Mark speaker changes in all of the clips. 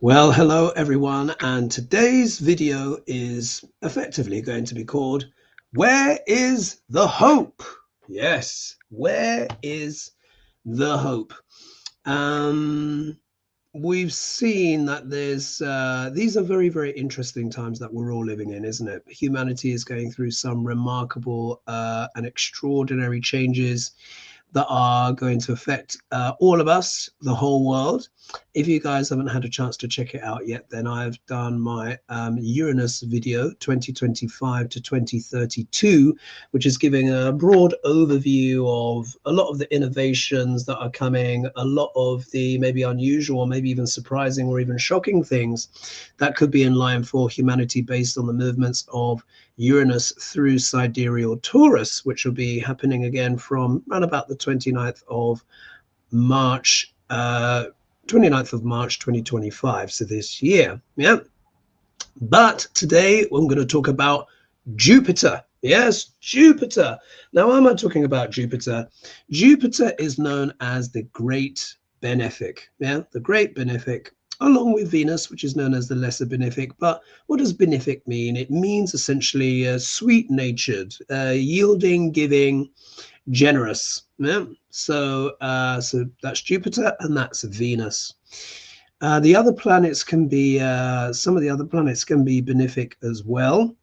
Speaker 1: Well, hello everyone, and today's video is effectively going to be called Where is the Hope? Yes, where is the hope? Um, we've seen that there's these are very, very interesting times that we're all living in, isn't it? Humanity is going through some remarkable and extraordinary changes that are going to affect all of us, the whole world. If you guys haven't had a chance to check it out yet, then I've done my Uranus video 2025 to 2032, which is giving a broad overview of a lot of the innovations that are coming, a lot of the maybe unusual or maybe even surprising or even shocking things that could be in line for humanity based on the movements of Uranus through sidereal Taurus, which will be happening again from around about the 29th of March, 29th of March 2025, so this year. Yeah. But today I'm going to talk about Jupiter. Yes, Jupiter. Now, why am I talking about Jupiter? Jupiter is known as the Great Benefic. Yeah, the Great Benefic, along with Venus, which is known as the Lesser Benefic. But what does benefic mean? It means essentially sweet-natured, yielding, giving, generous. Yeah. So that's Jupiter and that's Venus. The other planets can be some of the other planets can be benefic as well,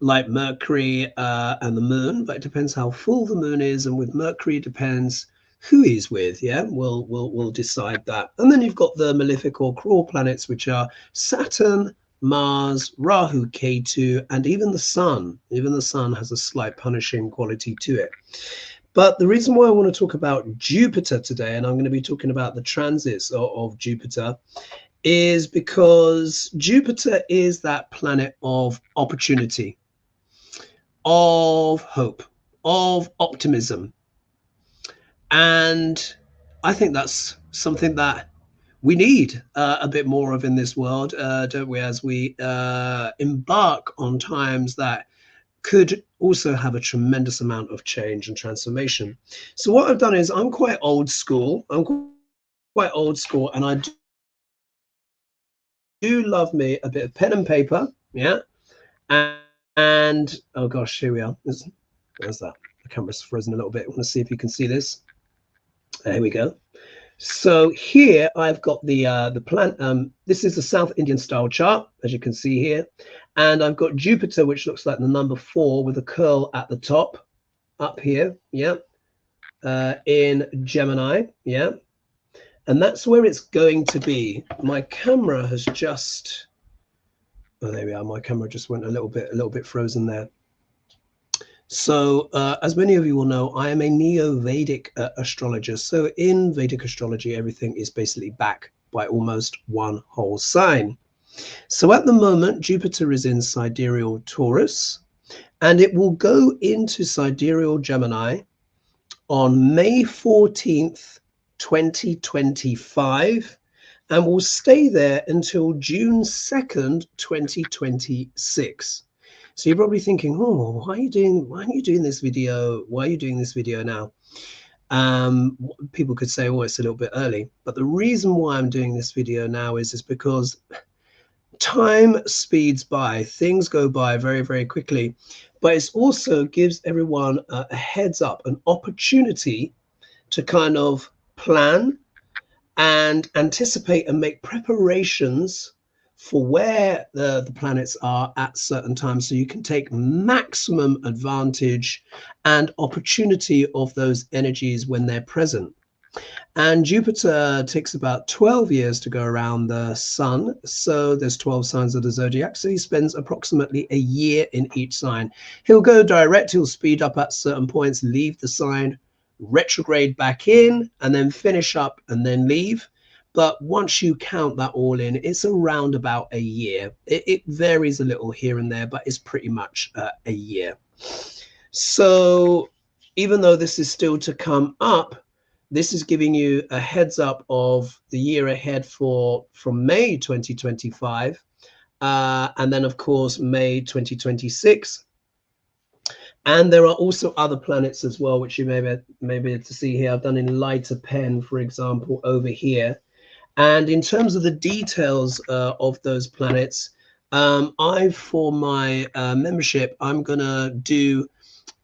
Speaker 1: like Mercury and the Moon. But it depends how full the Moon is, and with Mercury it depends who he's with. Yeah, we'll decide that. And then you've got the malefic or cruel planets, which are Saturn, Mars, Rahu, Ketu, and even the Sun. Even the Sun has a slight punishing quality to it. But the reason why I want to talk about Jupiter today, and I'm going to be talking about the transits of Jupiter, is because Jupiter is that planet of opportunity, of hope, of optimism. And I think that's something that we need a bit more of in this world, don't we, as we embark on times that could also have a tremendous amount of change and transformation. So what I've done is I'm quite old school. And I do love me a bit of pen and paper. Yeah. And oh gosh, here we are. Where's that? The camera's frozen a little bit. I want to see if you can see this. Here we go. So here I've got the plan. This is the South Indian style chart, as you can see here, and I've got Jupiter, which looks like the number 4 with a curl at the top, up here, yeah, in Gemini, yeah, and that's where it's going to be. My camera has just, oh, there we are. My camera just went a little bit frozen there. So as many of you will know, I am a Neo-Vedic astrologer. So in Vedic astrology, everything is basically back by almost one whole sign. So at the moment, Jupiter is in sidereal Taurus, and it will go into sidereal Gemini on May 14th, 2025, and will stay there until June 2nd, 2026. So you're probably thinking, oh, why are you doing this video? Why are you doing this video now? People could say, oh, it's a little bit early. But the reason why I'm doing this video now is because time speeds by. Things go by very, very quickly. But it also gives everyone a heads up, an opportunity to kind of plan and anticipate and make preparations for where the planets are at certain times, so you can take maximum advantage and opportunity of those energies when they're present. And Jupiter takes about 12 years to go around the sun. So there's 12 signs of the zodiac. So he spends approximately a year in each sign. He'll go direct, he'll speed up at certain points, leave the sign, retrograde back in, and then finish up and then leave. But once you count that all in, it's around about a year. It varies a little here and there, but it's pretty much a year. So even though this is still to come up, this is giving you a heads up of the year ahead from May 2025, and then of course May 2026. And there are also other planets as well, which you may be able to see here. I've done in lighter pen, for example, over here. And in terms of the details of those planets, for my membership, I'm going to do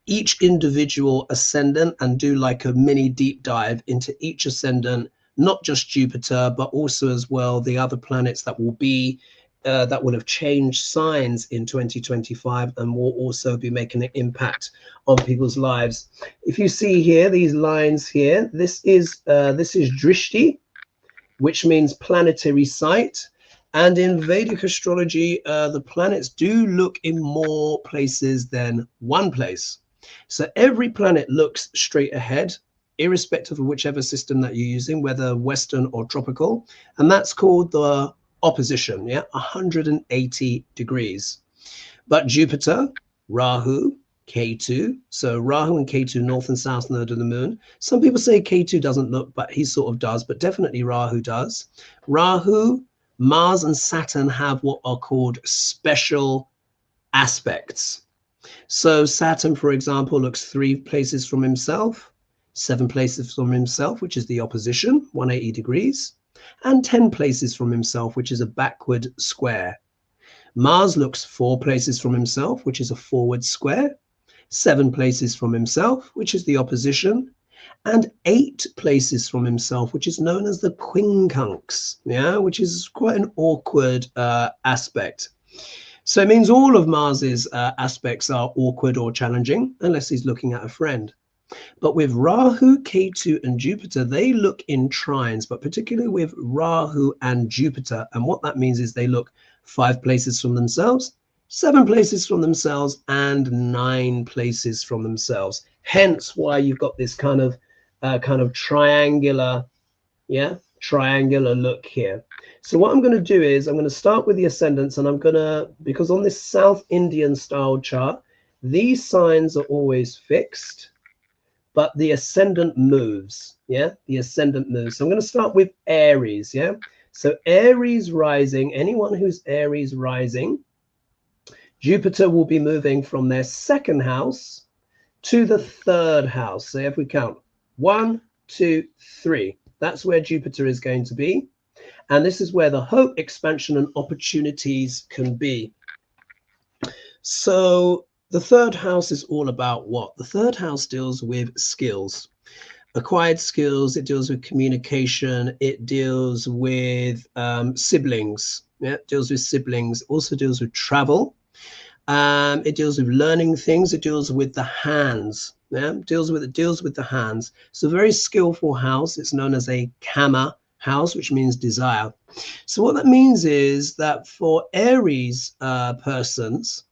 Speaker 1: each individual ascendant and do like a mini deep dive into each ascendant, not just Jupiter, but also as well the other planets that will be that will have changed signs in 2025 and will also be making an impact on people's lives. If you see here, these lines here, this is Drishti, which means planetary sight. And in Vedic astrology, the planets do look in more places than one place. So every planet looks straight ahead, irrespective of whichever system that you're using, whether Western or tropical. And that's called the opposition, 180 degrees. But Jupiter, Rahu, Ketu, so Rahu and Ketu, north and south node of the moon. Some people say Ketu doesn't look, but he sort of does, but definitely Rahu does. Rahu, Mars and Saturn have what are called special aspects. So Saturn, for example, looks 3 places from himself, 7 places from himself, which is the opposition, 180 degrees, and 10 places from himself, which is a backward square. Mars looks 4 places from himself, which is a forward square, 7 places from himself, which is the opposition, and 8 places from himself, which is known as the quincunx, which is quite an awkward aspect. So it means all of Mars's aspects are awkward or challenging, unless he's looking at a friend. But with Rahu, Ketu, and Jupiter, they look in trines, but particularly with Rahu and Jupiter. And what that means is they look 5 places from themselves, 7 places from themselves, and 9 places from themselves. Hence why you've got this kind of triangular, triangular look here. So what I'm going to do is I'm going to start with the ascendants, and I'm going to, because on this South Indian style chart, these signs are always fixed, but the ascendant moves, the ascendant moves. So I'm going to start with Aries, So Aries rising, anyone who's Aries rising, Jupiter will be moving from their 2nd house to the 3rd house. So if we count 1, 2, 3, that's where Jupiter is going to be. And this is where the hope, expansion, and opportunities can be. So the 3rd house is all about what? The 3rd house deals with skills, acquired skills. It deals with communication. It deals with siblings. It deals with siblings. Also deals with travel. It deals with learning things. It deals with the hands. It deals with the hands. It's a very skillful house. It's known as a Kama house, which means desire. So what that means is that for Aries persons,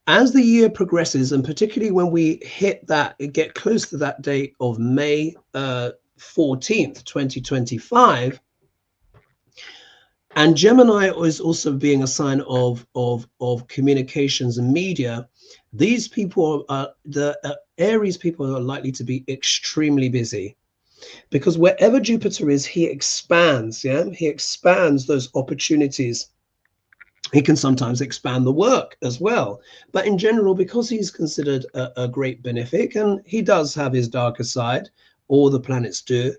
Speaker 1: as the year progresses, and particularly when we get close to that date of May 14th, 2025, and Gemini is also being a sign of communications and media, these people the Aries people are likely to be extremely busy. Because wherever Jupiter is, he expands, he expands those opportunities. He can sometimes expand the work as well. But in general, because he's considered a great benefic, and he does have his darker side, all the planets do,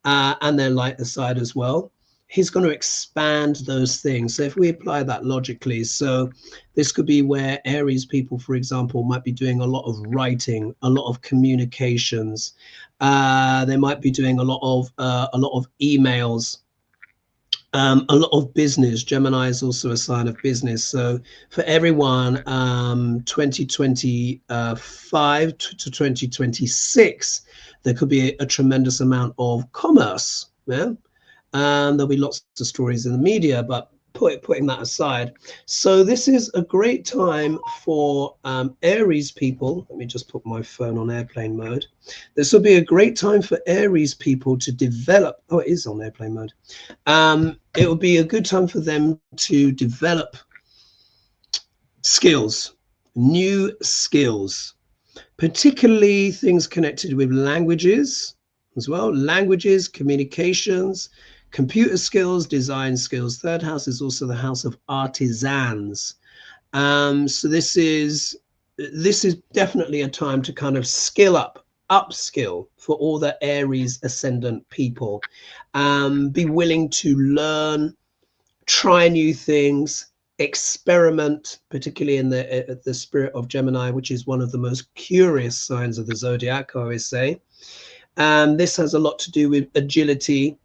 Speaker 1: and their lighter side as well, he's going to expand those things. So if we apply that logically, so this could be where Aries people, for example, might be doing a lot of writing, a lot of communications. They might be doing a lot of emails, a lot of business. Gemini is also a sign of business. So for everyone, 2025 to 2026, there could be a tremendous amount of commerce. And there'll be lots of stories in the media, but putting that aside. So this is a great time for Aries people. Let me just put my phone on airplane mode. This will be a great time for Aries people to develop. Oh, it is on airplane mode. It will be a good time for them to develop skills, new skills, particularly things connected with languages as well. Languages, communications, computer skills, design skills. 3rd house is also the house of artisans. So this is definitely a time to kind of skill up upskill for all the Aries ascendant people. Be willing to learn, try new things, experiment, particularly in the spirit of Gemini, which is one of the most curious signs of the zodiac, I always say. This has a lot to do with agility,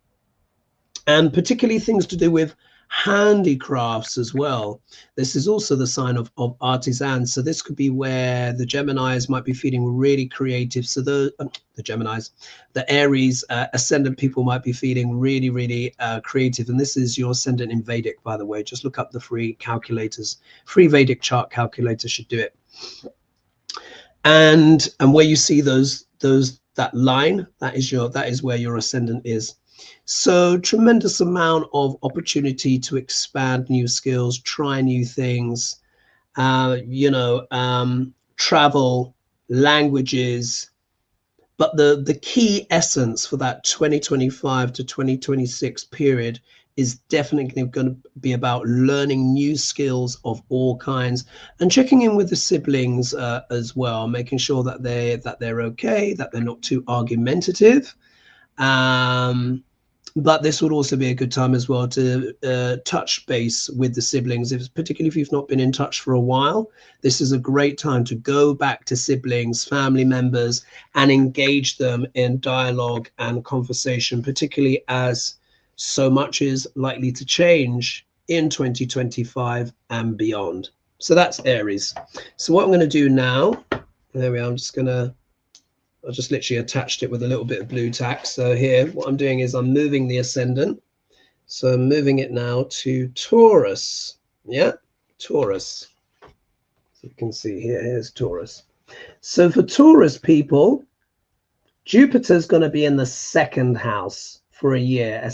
Speaker 1: and particularly things to do with handicrafts as well. This is also the sign of artisans. So this could be where the Geminis might be feeling really creative. So the Geminis, the Aries ascendant people might be feeling really, really creative. And this is your ascendant in Vedic, by the way. Just look up the free calculators. Free Vedic chart calculator should do it. And where you see that line, that is where your ascendant is. So tremendous amount of opportunity to expand new skills, try new things, travel, languages. But the key essence for that 2025 to 2026 period is definitely going to be about learning new skills of all kinds and checking in with the siblings as well, making sure that they're okay, that they're not too argumentative. But this would also be a good time as well to touch base with the siblings, particularly if you've not been in touch for a while. This is a great time to go back to siblings, family members, and engage them in dialogue and conversation, particularly as so much is likely to change in 2025 and beyond. So that's Aries. So what I'm going to do now, there we are, I just literally attached it with a little bit of blue tack. So here, what I'm doing is I'm moving the ascendant. So I'm moving it now to Taurus. Yeah, Taurus. So you can see here's Taurus. So for Taurus people, Jupiter's going to be in the second house for a year. A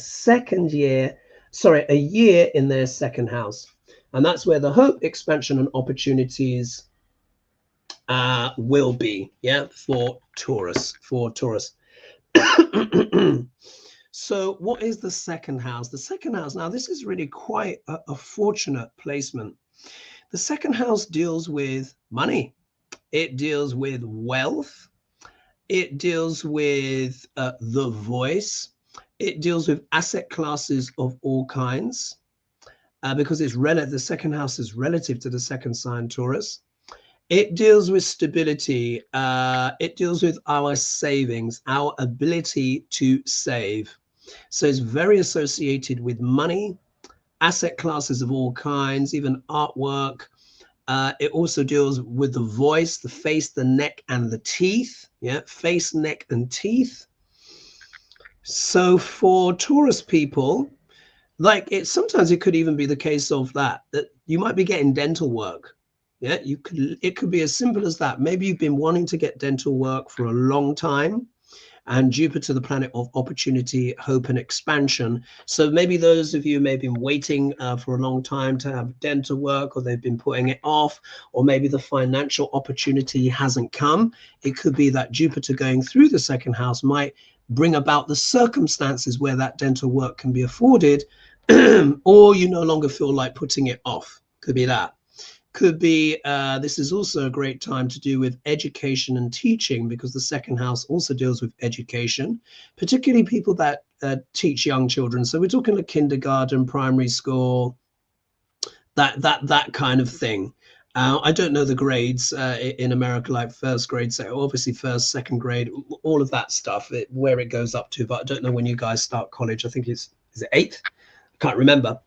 Speaker 1: year in their second house. And that's where the hope, expansion, and opportunities will be, for Taurus. So what is the second house? The second house, now this is really quite a fortunate placement. The second house deals with money. It deals with wealth. It deals with the voice. It deals with asset classes of all kinds because it's the second house is relative to the second sign, Taurus. It deals with stability. It deals with our savings, our ability to save. So it's very associated with money, asset classes of all kinds, even artwork. It also deals with the voice, the face, the neck, and the teeth. Yeah, face, neck, and teeth. So for Taurus people, sometimes it could even be the case of that you might be getting dental work. Yeah, it could be as simple as that. Maybe you've been wanting to get dental work for a long time, and Jupiter, the planet of opportunity, hope, and expansion. So maybe those of you may have been waiting for a long time to have dental work, or they've been putting it off, or maybe the financial opportunity hasn't come. It could be that Jupiter going through the second house might bring about the circumstances where that dental work can be afforded, or you no longer feel like putting it off. Could be that. Could be this is also a great time to do with education and teaching, because the second house also deals with education, particularly people that teach young children. So we're talking like kindergarten, primary school, that kind of thing. I don't know the grades in America, like first grade, so obviously first, second grade, all of that stuff, where it goes up to, but I don't know when you guys start college. I think is it 8th? I can't remember.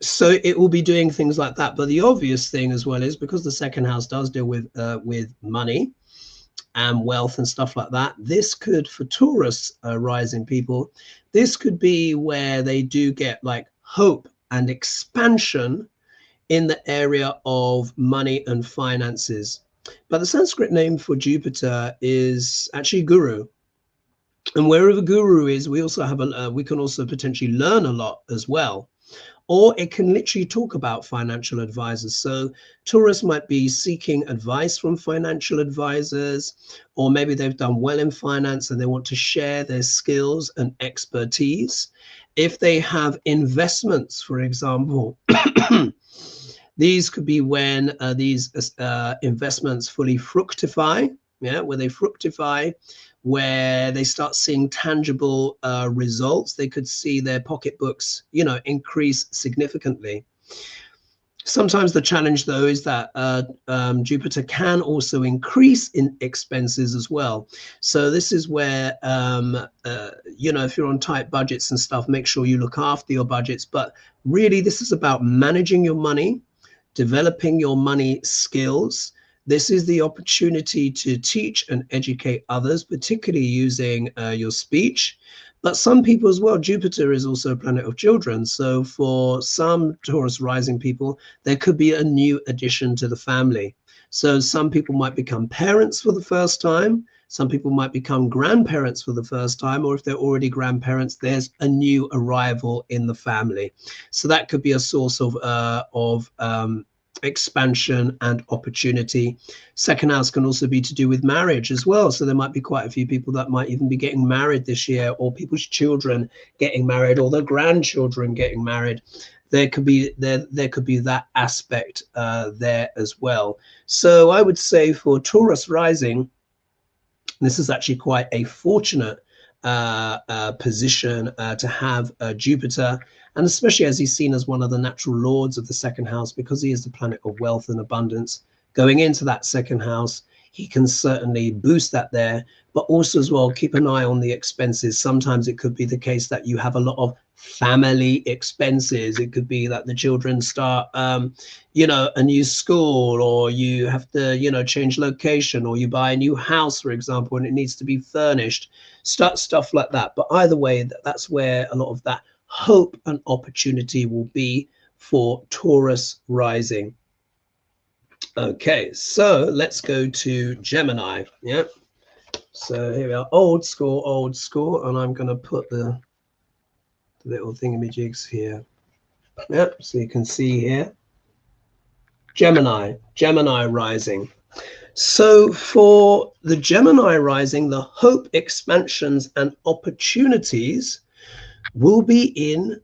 Speaker 1: So it will be doing things like that. But the obvious thing as well is, because the second house does deal with money and wealth and stuff like that, this could, for Taurus rising people, this could be where they do get like hope and expansion in the area of money and finances. But the Sanskrit name for Jupiter is actually Guru. And wherever Guru is, we also have we can also potentially learn a lot as well. Or it can literally talk about financial advisors. So Taurus might be seeking advice from financial advisors, or maybe they've done well in finance and they want to share their skills and expertise. If they have investments, for example, these could be when these investments fully fructify. yeah, where they fructify, where they start seeing tangible results. They could see their pocketbooks, you know, increase significantly. Sometimes the challenge, though, is that Jupiter can also increase in expenses as well. So this is where, you know, if you're on tight budgets and stuff, make sure you look after your budgets. But really, this is about managing your money, developing your money skills. This is the opportunity to teach and educate others, particularly using your speech. But some people as well, Jupiter is also a planet of children. So for some Taurus rising people, there could be a new addition to the family. So some people might become parents for the first time. Some people might become grandparents for the first time, or if they're already grandparents, there's a new arrival in the family. So that could be a source of expansion and opportunity. Second house can also be to do with marriage as well. So there might be quite a few people that might even be getting married this year, or people's children getting married, or their grandchildren getting married. There could be that aspect there as well. So I would say for Taurus rising, this is actually quite a fortunate position to have Jupiter, and especially as he's seen as one of the natural lords of the second house, because he is the planet of wealth and abundance. Going into that second house, he can certainly boost that there, but also as well, keep an eye on the expenses. Sometimes it could be the case that you have a lot of family expenses. It could be that the children start, you know, a new school, or you have to, you know, change location, or you buy a new house, for example, and it needs to be furnished, stuff like that. But either way, that's where a lot of that hope and opportunity will be for Taurus rising. Okay, so let's go to Gemini. Yeah, so here we are, old school, and I'm going to put the little thingamajigs here. Yeah, so you can see here, Gemini rising. So for the Gemini rising, the hope, expansions, and opportunities will be in,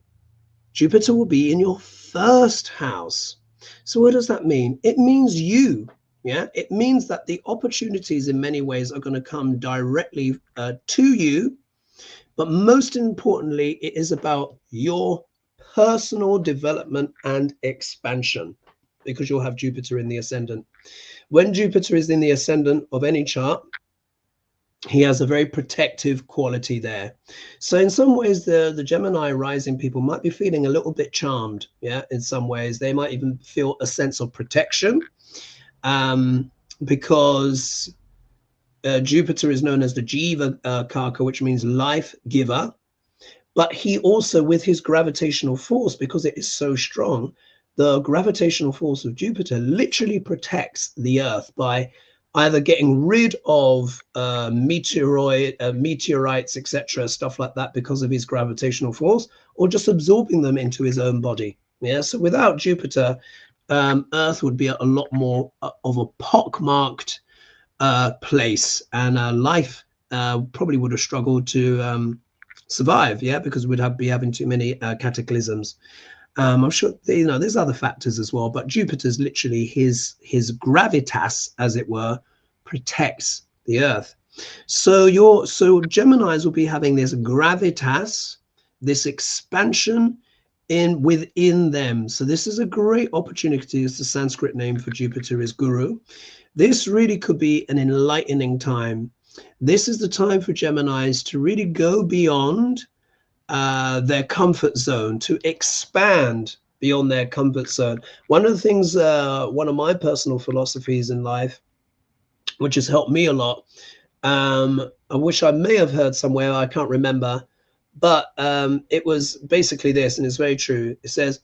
Speaker 1: Jupiter will be in your first house. So what does that mean? It means you. Yeah, it means that the opportunities in many ways are going to come directly to you. But most importantly, it is about your personal development and expansion, because you'll have Jupiter in the ascendant. When Jupiter is in the ascendant of any chart, he has a very protective quality there. So in some ways, the Gemini rising people might be feeling a little bit charmed. Yeah, in some ways, they might even feel a sense of protection, because Jupiter is known as the Jiva Karka, which means life giver. But he also, with his gravitational force, because it is so strong, the gravitational force of Jupiter literally protects the Earth by either getting rid of meteorites, etc., stuff like that, because of his gravitational force, or just absorbing them into his own body. Yeah. So without Jupiter, Earth would be a lot more of a pockmarked place, and life probably would have struggled to survive. Yeah, because we'd be having too many cataclysms. I'm sure, you know, there's other factors as well, but Jupiter's literally his gravitas, as it were, protects the Earth. So Geminis will be having this gravitas, this expansion within them. So this is a great opportunity. As the Sanskrit name for Jupiter is Guru. This really could be an enlightening time. This is the time for Geminis to really go beyond their comfort zone, to expand beyond their comfort zone. One of the things, one of my personal philosophies in life, which has helped me a lot, I wish I may have heard somewhere, I can't remember, but it was basically this, and it's very true. It says,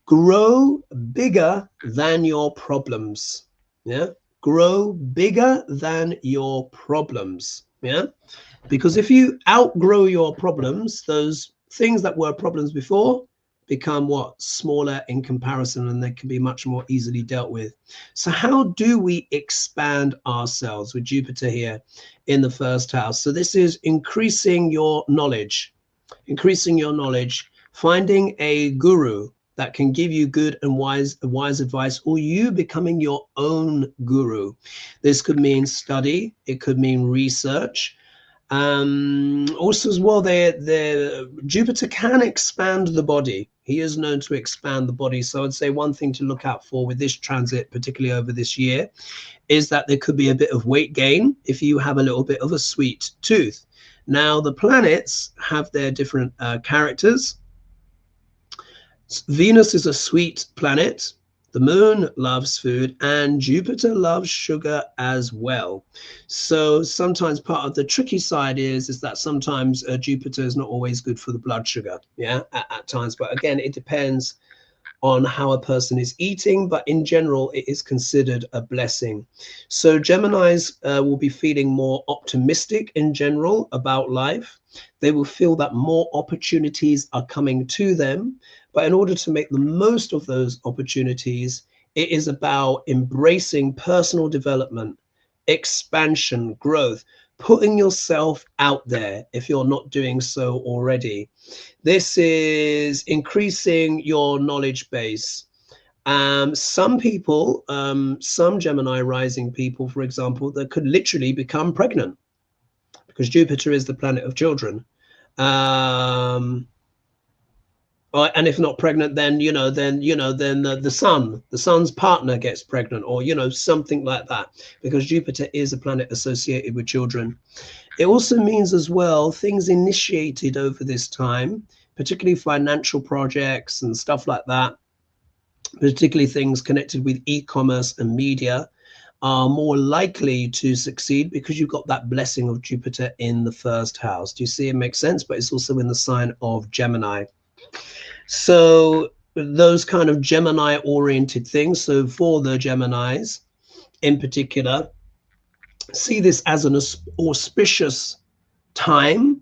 Speaker 1: grow bigger than your problems. Yeah, grow bigger than your problems. Yeah, because if you outgrow your problems, those things that were problems before become what? Smaller in comparison, and they can be much more easily dealt with. So how do we expand ourselves with Jupiter here in the first house? So this is increasing your knowledge, finding a guru that can give you good and wise advice, or you becoming your own guru. This could mean study, it could mean research. Also as well, Jupiter can expand the body. He is known to expand the body. So I'd say one thing to look out for with this transit, particularly over this year, is that there could be a bit of weight gain if you have a little bit of a sweet tooth. Now, the planets have their different characters. Venus is a sweet planet. The moon loves food, and Jupiter loves sugar as well. So sometimes part of the tricky side is that sometimes Jupiter is not always good for the blood sugar, yeah, at times. But again, it depends on how a person is eating, but in general, it is considered a blessing. So Geminis will be feeling more optimistic in general about life. They will feel that more opportunities are coming to them. But in order to make the most of those opportunities, it is about embracing personal development, expansion, growth, putting yourself out there if you're not doing so already. This is increasing your knowledge base. Some people, some Gemini rising people, for example, that could literally become pregnant because Jupiter is the planet of children. And if not pregnant, then the sun's partner gets pregnant, or something like that, because Jupiter is a planet associated with children. It also means as well things initiated over this time, particularly financial projects and stuff like that, particularly things connected with e-commerce and media, are more likely to succeed because you've got that blessing of Jupiter in the first house. Do you see? It makes sense, but it's also in the sign of Gemini. So those kind of Gemini oriented things. So for the Geminis in particular, see this as an auspicious time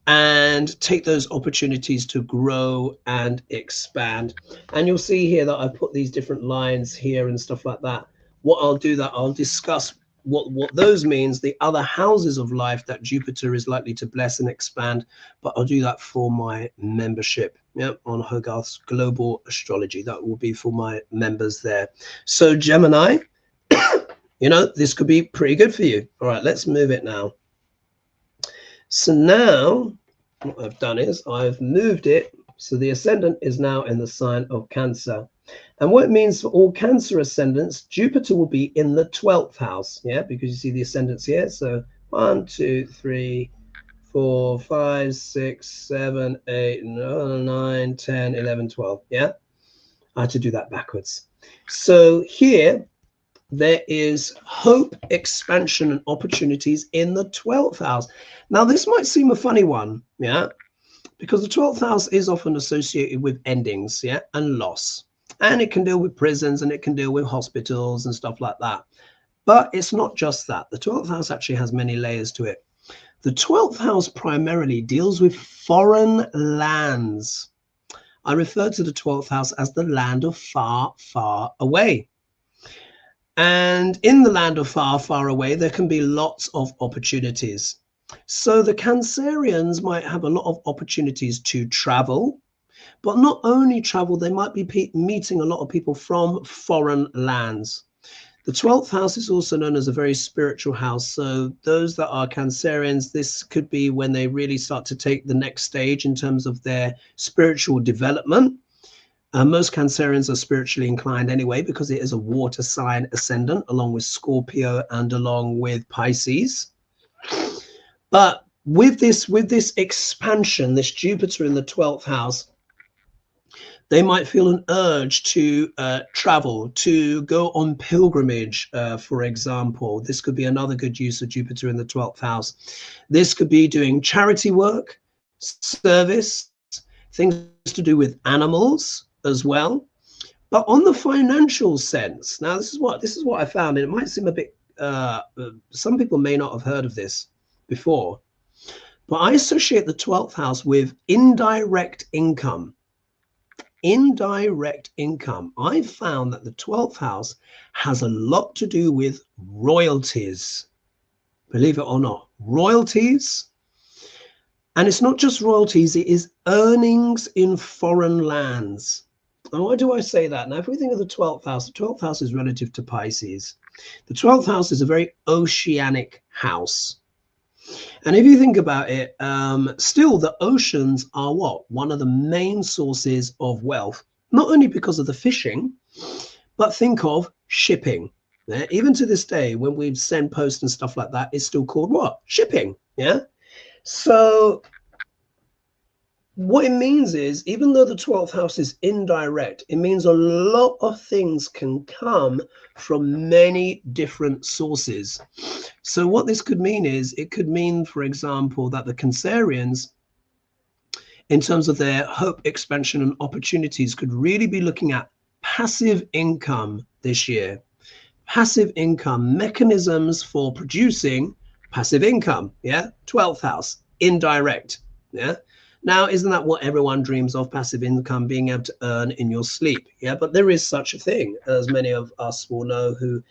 Speaker 1: and take those opportunities to grow and expand. And you'll see here that I've put these different lines here and stuff like that. What I'll do, that I'll discuss what those means, the other houses of life that Jupiter is likely to bless and expand, but I'll do that for my membership, yeah, on Hogarth's Global Astrology. That will be for my members there. So Gemini, this could be pretty good for you. All right, let's move it now. So now what I've done is I've moved it. So the ascendant is now in the sign of Cancer. And what it means for all Cancer ascendants, Jupiter will be in the 12th house. Yeah, because you see the ascendants here. So 1, 2, 3, 4, 5, 6, 7, 8, 9, 10, 11, 12. Yeah, I had to do that backwards. So here, there is hope, expansion, and opportunities in the 12th house. Now, this might seem a funny one, yeah, because the 12th house is often associated with endings, yeah, and loss. And it can deal with prisons, and it can deal with hospitals and stuff like that. But it's not just that. The 12th house actually has many layers to it. The 12th house primarily deals with foreign lands. I refer to the 12th house as the land of far, far away. And in the land of far, far away, there can be lots of opportunities. So the Cancerians might have a lot of opportunities to travel, but not only travel, they might be meeting a lot of people from foreign lands. The 12th house is also known as a very spiritual house. So those that are Cancerians, this could be when they really start to take the next stage in terms of their spiritual development. Most Cancerians are spiritually inclined anyway, because it is a water sign ascendant, along with Scorpio and along with Pisces. But with this expansion, this Jupiter in the 12th house, they might feel an urge to travel, to go on pilgrimage, for example. This could be another good use of Jupiter in the 12th house. This could be doing charity work, service, things to do with animals as well. But on the financial sense, now this is what I found, and it might seem a bit, some people may not have heard of this before, but I associate the 12th house with indirect income. Indirect income. I found that the 12th house has a lot to do with royalties, believe it or not, royalties. And it's not just royalties, it is earnings in foreign lands. And why do I say that? Now, if we think of the 12th house, the 12th house is relative to Pisces. The 12th house is a very oceanic house. And if you think about it, still the oceans are what? One of the main sources of wealth, not only because of the fishing, but think of shipping. Yeah? Even to this day, when we send posts and stuff like that, it's still called what? Shipping. Yeah. So what it means is, even though the 12th house is indirect, it means a lot of things can come from many different sources. So what this could mean is, it could mean, for example, that the Cancerians, in terms of their hope, expansion, and opportunities, could really be looking at passive income this year. Passive income, mechanisms for producing passive income. Yeah. 12th house, indirect. Yeah. Now, isn't that what everyone dreams of? Passive income, being able to earn in your sleep. Yeah. But there is such a thing, as many of us will know who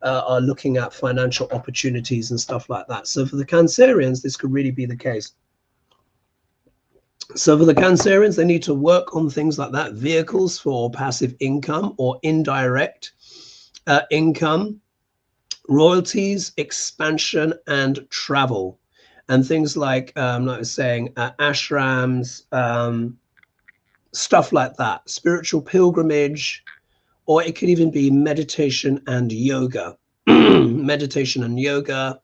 Speaker 1: are looking at financial opportunities and stuff like that. So for the Cancerians, this could really be the case. So for the Cancerians, they need to work on things like that, vehicles for passive income or indirect income, royalties, expansion, and travel, and things like I was saying, ashrams, stuff like that, spiritual pilgrimage, or it could even be meditation and yoga. Meditation and yoga.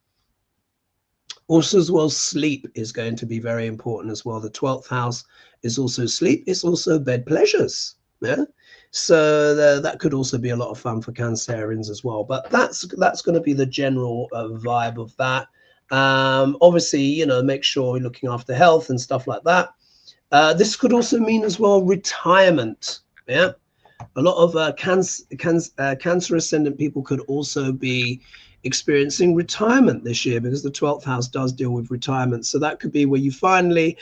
Speaker 1: Also, as well, sleep is going to be very important as well. The 12th house is also sleep. It's also bed pleasures. Yeah. So that could also be a lot of fun for Cancerians as well. But that's going to be the general vibe of that. Obviously, you know, make sure you're looking after health and stuff like that. This could also mean as well retirement. Yeah. A lot of Cancer ascendant people could also be experiencing retirement this year, because the 12th house does deal with retirement. So that could be where you finally,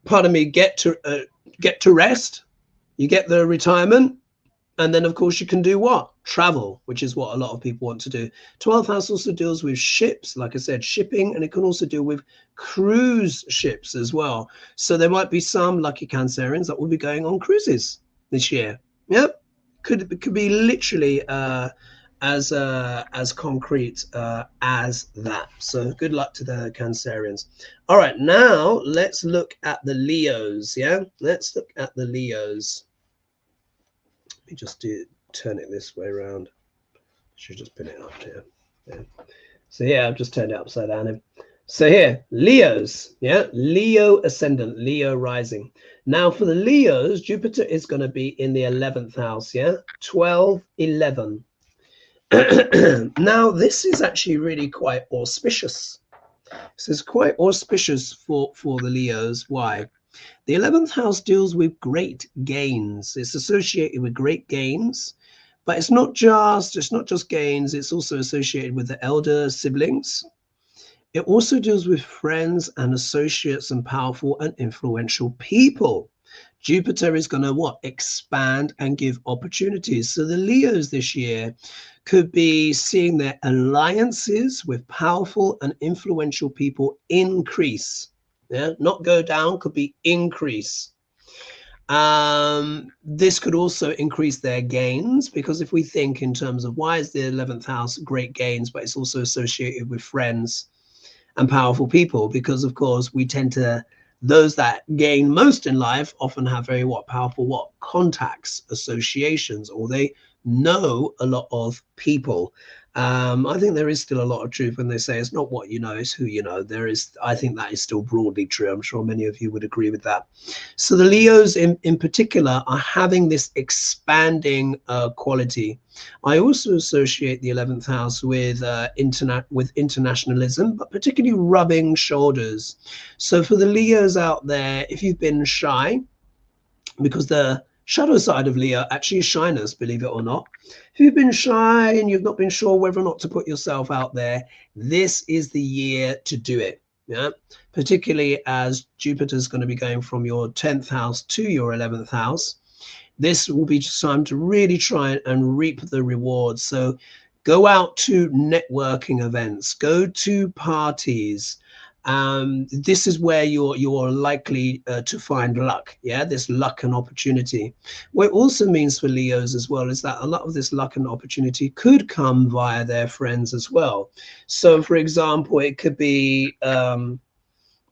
Speaker 1: pardon me, get to rest. You get the retirement, and then of course you can do what? Travel, which is what a lot of people want to do. 12th house also deals with ships, like I said, shipping, and it can also deal with cruise ships as well. So there might be some lucky Cancerians that will be going on cruises this year. Yep, could be literally as concrete as that. So good luck to the Cancerians. All right, now let's look at the Leos. Yeah, let's look at the Leos. Let me just turn it this way around. Should just pin it up here. Yeah. So yeah, I've just turned it upside down. So here, Leos, yeah, Leo ascendant, Leo rising. Now for the Leos, Jupiter is going to be in the 11th house, yeah, 12, 11. Now this is actually really quite auspicious. This is quite auspicious for the Leos. Why? The 11th house deals with great gains. It's associated with great gains, but it's not just gains. It's also associated with the elder siblings. It also deals with friends and associates and powerful and influential people. Jupiter is going to what? Expand and give opportunities. So the Leos this year could be seeing their alliances with powerful and influential people increase. Yeah, not go down, could be increase. This could also increase their gains, because if we think in terms of why is the 11th house great gains, but it's also associated with friends and powerful people, because of course we tend to, those that gain most in life often have very powerful contacts, associations, or they know a lot of people. I think there is still a lot of truth when they say it's not what you know, it's who you know. I think that is still broadly true. I'm sure many of you would agree with that. So the Leos in particular are having this expanding quality. I also associate the 11th house with internationalism, but particularly rubbing shoulders. So for the Leos out there, if you've been shy, because the shadow side of Leo actually is shyness, believe it or not. If you've been shy and you've not been sure whether or not to put yourself out there, this is the year to do it. Yeah, particularly as Jupiter is going to be going from your 10th house to your 11th house. This will be time to really try and reap the rewards. So go out to networking events, go to parties, This is where you're likely to find luck. Yeah, this luck and opportunity. What it also means for Leos as well is that a lot of this luck and opportunity could come via their friends as well. So, for example, it could be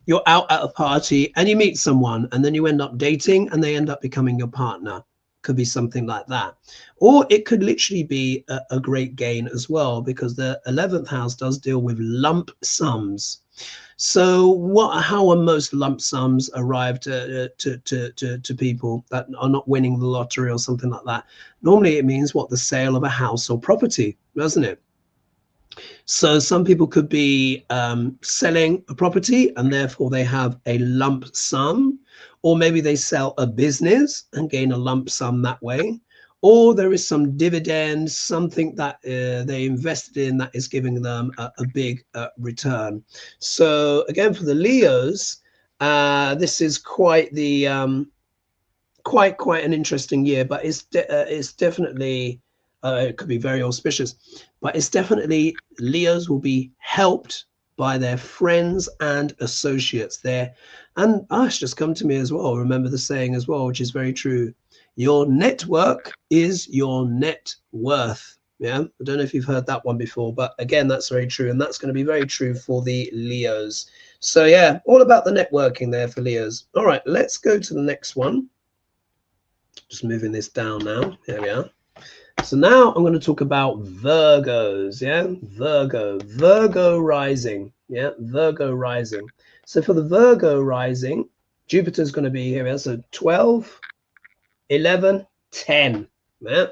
Speaker 1: you're out at a party and you meet someone and then you end up dating and they end up becoming your partner. Could be something like that. Or it could literally be a great gain as well, because the 11th house does deal with lump sums. So how are most lump sums arrived to people that are not winning the lottery or something like that? Normally it means the sale of a house or property, doesn't it? So some people could be selling a property and therefore they have a lump sum, or maybe they sell a business and gain a lump sum that way, or there is some dividend, something that they invested in that is giving them a big return. So again, for the Leos, this is quite the quite an interesting year, but it's definitely it could be very auspicious, but it's definitely Leos will be helped by their friends and associates there. And it's just come to me as well. Remember the saying as well, which is very true. Your network is your net worth. Yeah, I don't know if you've heard that one before, but again, that's very true. And that's going to be very true for the Leos. So yeah, all about the networking there for Leos. All right, let's go to the next one. Just moving this down now. There we are. So now I'm going to talk about Virgos. Yeah, Virgo Rising. Yeah, Virgo Rising. So for the Virgo Rising, Jupiter's going to be here. So 12, 11, 10. Yeah.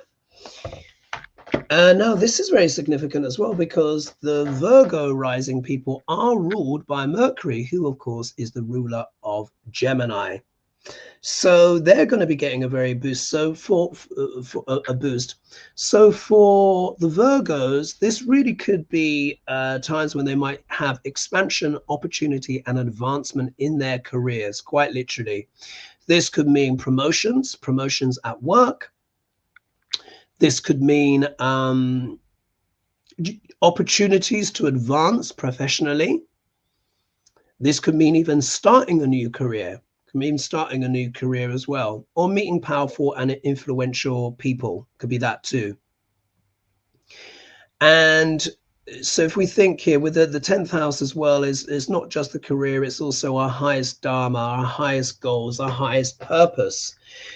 Speaker 1: Now this is very significant as well, because the Virgo Rising people are ruled by Mercury, who of course is the ruler of Gemini. So they're going to be getting a very boost. So for a boost. So for the Virgos, this really could be times when they might have expansion, opportunity, and advancement in their careers. Quite literally, this could mean promotions at work. This could mean opportunities to advance professionally. This could mean even starting a new career. Mean starting a new career as well, or meeting powerful and influential people. Could be that too. And so if we think here with the 10th house as well, is not just the career, it's also our highest dharma, our highest goals, our highest purpose.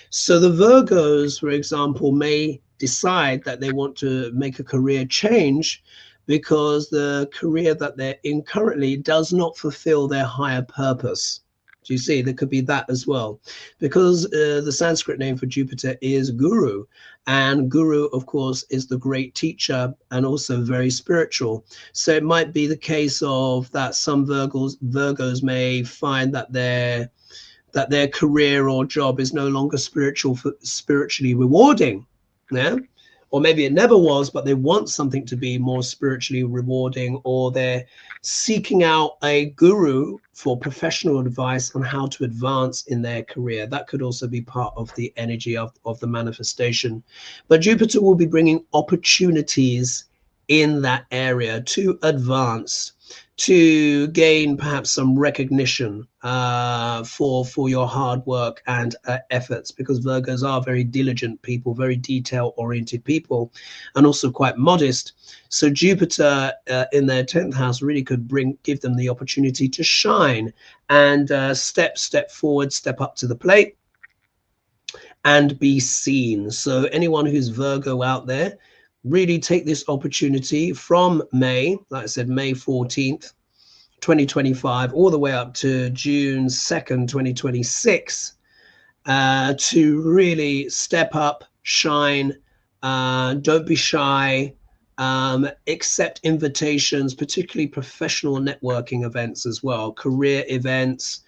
Speaker 1: So the Virgos, for example, may decide that they want to make a career change because the career that they're in currently does not fulfill their higher purpose. Do you see? There could be that as well, because the Sanskrit name for Jupiter is Guru, and Guru, of course, is the great teacher and also very spiritual. So it might be the case of that some Virgos may find that their career or job is no longer spiritually rewarding. Yeah. Or maybe it never was, but they want something to be more spiritually rewarding, or they're seeking out a guru for professional advice on how to advance in their career. That could also be part of the energy of the manifestation. But Jupiter will be bringing opportunities in that area to advance, to gain perhaps some recognition for your hard work and efforts, because Virgos are very diligent people, very detail-oriented people, and also quite modest. So Jupiter in their 10th house really could give them the opportunity to shine and step forward, step up to the plate, and be seen. So anyone who's Virgo out there, really take this opportunity from May, like I said, May 14th, 2025, all the way up to June 2nd, 2026, to really step up, shine, don't be shy, accept invitations, particularly professional networking events as well, career events.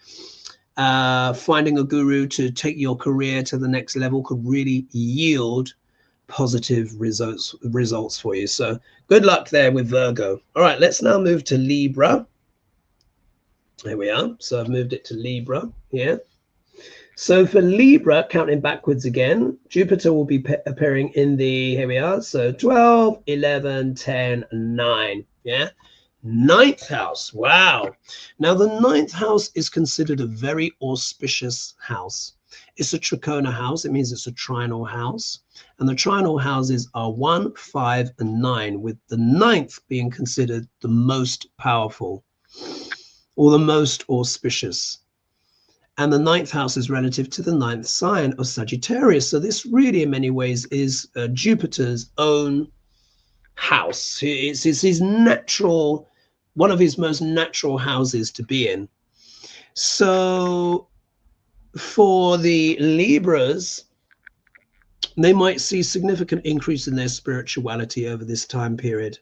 Speaker 1: Finding a guru to take your career to the next level could really yield positive results for you. So good luck there with Virgo. All right, let's now move to Libra. There we are. So I've moved it to Libra here. So for Libra, counting backwards again, Jupiter will be appearing in the, here we are, so 12, 11, 10, 9. Yeah, Ninth house. Wow. Now, the ninth house is considered a very auspicious house. It's a trikona house. It means it's a trinal house. And the trinal houses are 1, 5, and 9, with the ninth being considered the most powerful or the most auspicious. And the ninth house is relative to the ninth sign of Sagittarius. So this really, in many ways, is Jupiter's own house. It's his natural, one of his most natural houses to be in. So for the Libras, they might see significant increase in their spirituality over this time period.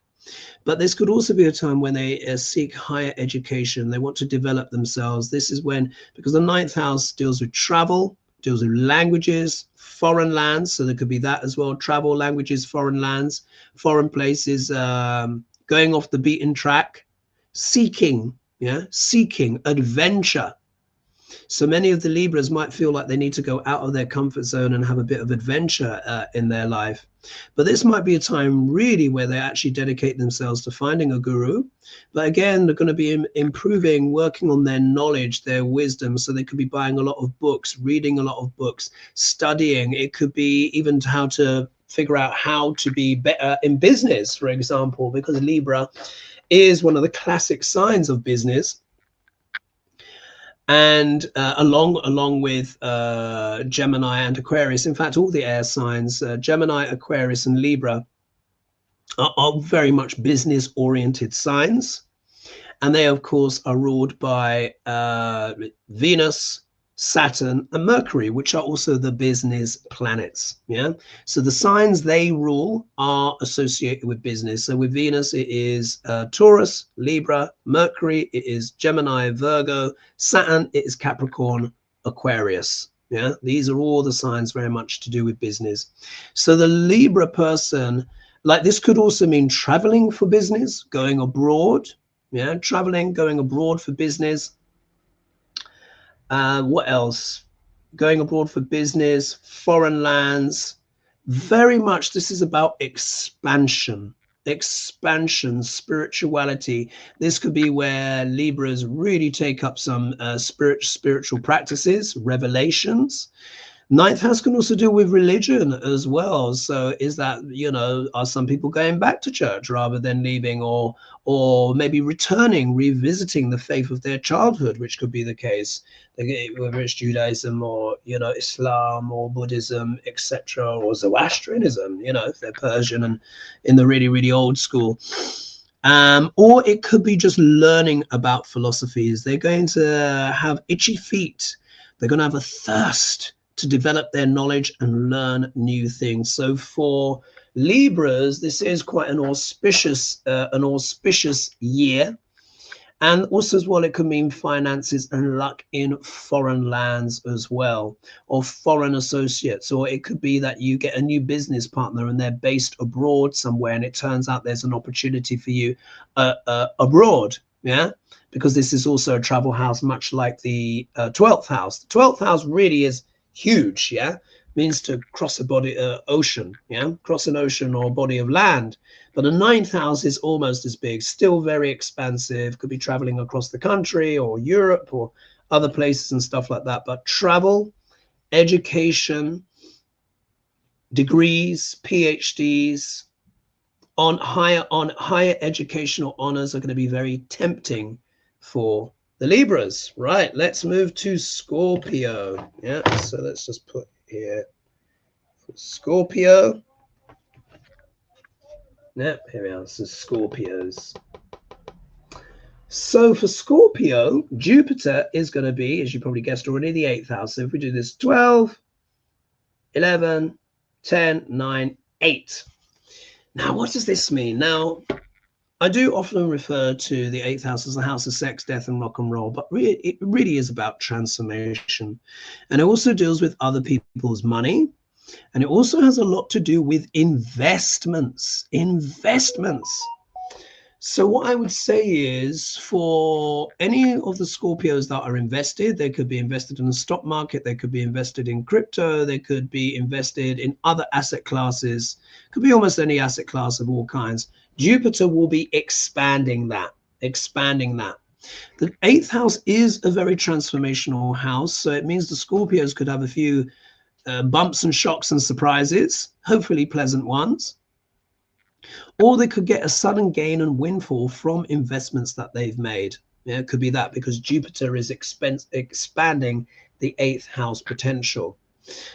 Speaker 1: But this could also be a time when they seek higher education. They want to develop themselves. This is when, because the ninth house deals with travel, deals with languages, foreign lands. So there could be that as well. Travel, languages, foreign lands, foreign places, going off the beaten track, seeking adventure. So many of the Libras might feel like they need to go out of their comfort zone and have a bit of adventure in their life. But this might be a time really where they actually dedicate themselves to finding a guru. But again, they're going to be improving, working on their knowledge, their wisdom. So they could be buying a lot of books, reading a lot of books, studying. It could be even how to figure out how to be better in business, for example, because Libra is one of the classic signs of business. And along with Gemini and Aquarius, in fact, all the air signs, Gemini, Aquarius, and Libra are very much business-oriented signs. And they, of course, are ruled by Venus, Saturn, and Mercury, which are also the business planets. Yeah. So the signs they rule are associated with business. So with Venus, it is Taurus, Libra. Mercury, it is Gemini, Virgo. Saturn, it is Capricorn, Aquarius. Yeah. These are all the signs very much to do with business. So the Libra person, like, this could also mean traveling for business, going abroad. Yeah. Traveling, going abroad for business. What else? Going abroad for business, foreign lands. Very much this is about expansion, spirituality. This could be where Libras really take up some spiritual practices, revelations. Ninth house can also deal with religion as well. So is that, are some people going back to church rather than leaving, or maybe returning, revisiting the faith of their childhood, which could be the case, whether it's Judaism or, Islam or Buddhism, etc., or Zoroastrianism, if they're Persian and in the really, really old school. Or it could be just learning about philosophies. They're going to have itchy feet. They're going to have a thirst to develop their knowledge and learn new things. So for Libras, this is quite an auspicious year. And also as well, it could mean finances and luck in foreign lands as well, or foreign associates. Or it could be that you get a new business partner and they're based abroad somewhere, and it turns out there's an opportunity for you abroad. Yeah, because this is also a travel house, much like the 12th house. The 12th house really is huge. Yeah, means to cross a ocean. Yeah, cross an ocean or body of land. But the ninth house is almost as big, still very expansive. Could be traveling across the country or Europe or other places and stuff like that. But travel, education, degrees, PhDs, on higher educational honors are going to be very tempting for the Libras. Right, let's move to Scorpio. Yeah, so let's just put here Scorpio. Yeah, here we are. So Scorpios. So for Scorpio, Jupiter is going to be, as you probably guessed already, the 8th house. So if we do this 12, 11, 10, 9, 8. Now, what does this mean? Now, I do often refer to the 8th house as the house of sex, death, and rock and roll, but it really is about transformation. And it also deals with other people's money. And it also has a lot to do with investments. So what I would say is, for any of the Scorpios that are invested, they could be invested in the stock market, they could be invested in crypto, they could be invested in other asset classes, could be almost any asset class of all kinds. Jupiter will be expanding that, expanding that. The 8th house is a very transformational house, so it means the Scorpios could have a few bumps and shocks and surprises, hopefully pleasant ones. Or they could get a sudden gain and windfall from investments that they've made. Yeah, it could be that because Jupiter is expanding the 8th house potential.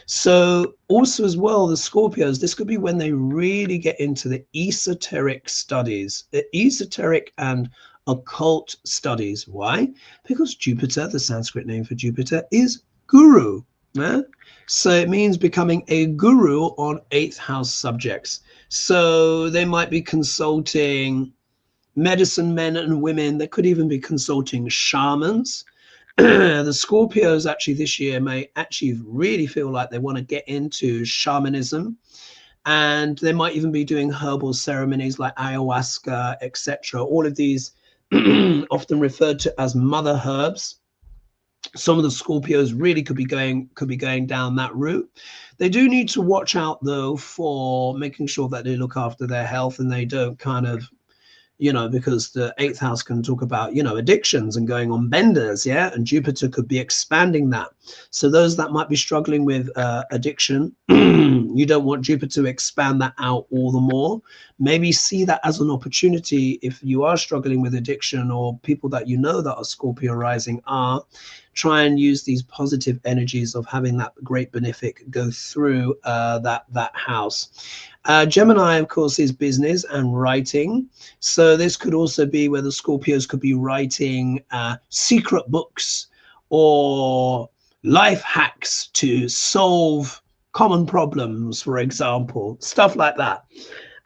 Speaker 1: So also as well, the Scorpios, this could be when they really get into the esoteric studies, the esoteric and occult studies. Why? Because Jupiter, the Sanskrit name for Jupiter, is guru. Yeah? So it means becoming a guru on 8th house subjects. So they might be consulting medicine men and women. They could even be consulting shamans. The Scorpios actually this year may actually really feel like they want to get into shamanism, and they might even be doing herbal ceremonies like ayahuasca, etc. All of these often referred to as mother herbs. Some of the Scorpios really could be going down that route. They do need to watch out though for making sure that they look after their health and they don't kind of, you know, because the 8th house can talk about, you know, addictions and going on benders, yeah, and Jupiter could be expanding that. So those that might be struggling with addiction, you don't want Jupiter to expand that out all the more. Maybe see that as an opportunity if you are struggling with addiction, or people that you know that are Scorpio rising are. Try and use these positive energies of having that great benefic go through that house. Gemini, of course, is business and writing. So this could also be where the Scorpios could be writing secret books or life hacks to solve common problems, for example, stuff like that.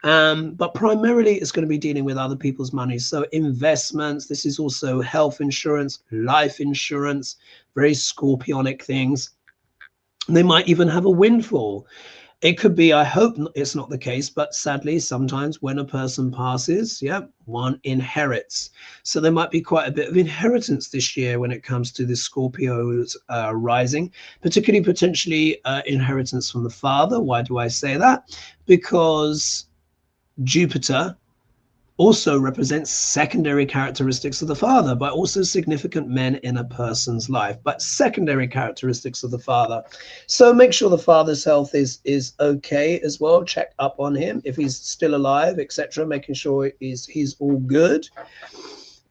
Speaker 1: But primarily it's going to be dealing with other people's money. So investments, this is also health insurance, life insurance, very scorpionic things. They might even have a windfall. It could be, I hope it's not the case, but sadly, sometimes when a person passes, yeah, one inherits. So there might be quite a bit of inheritance this year when it comes to the Scorpios rising, particularly potentially inheritance from the father. Why do I say that? Because Jupiter also represents secondary characteristics of the father, but also significant men in a person's life, but secondary characteristics of the father. So make sure the father's health is okay as well. Check up on him if he's still alive, etc., making sure he's all good.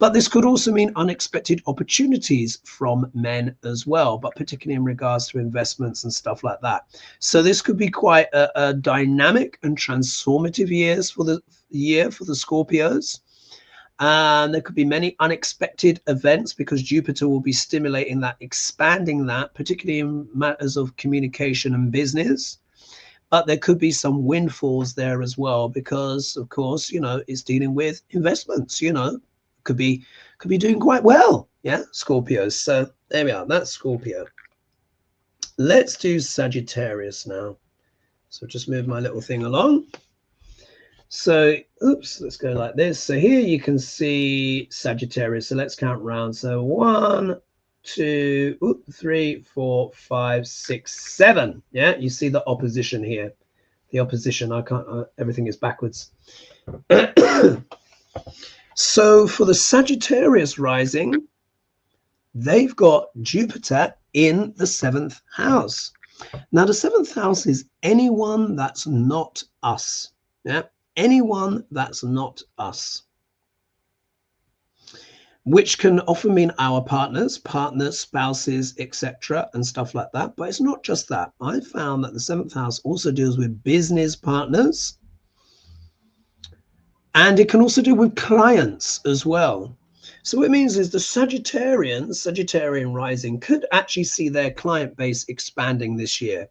Speaker 1: But this could also mean unexpected opportunities from men as well, but particularly in regards to investments and stuff like that. So this could be quite a dynamic and transformative years for the Scorpios. And there could be many unexpected events because Jupiter will be stimulating that, expanding that, particularly in matters of communication and business. But there could be some windfalls there as well because, of course, you know, it's dealing with investments, you know. Could be doing quite well, yeah, Scorpios. So there we are, that's Scorpio. Let's do Sagittarius now. So just move my little thing along. So oops, let's go like this. So here you can see Sagittarius. So let's count round. So 1, 2, 3, 4, 5, 6, 7. Yeah, you see the opposition here. The opposition, I can't, everything is backwards. So for the Sagittarius rising, they've got Jupiter in the 7th house. Now the 7th house is anyone that's not us. Yeah, anyone that's not us. Which can often mean our partners, spouses, etc., and stuff like that. But it's not just that. I found that the 7th house also deals with business partners. And it can also do with clients as well. So what it means is the Sagittarian rising could actually see their client base expanding this year.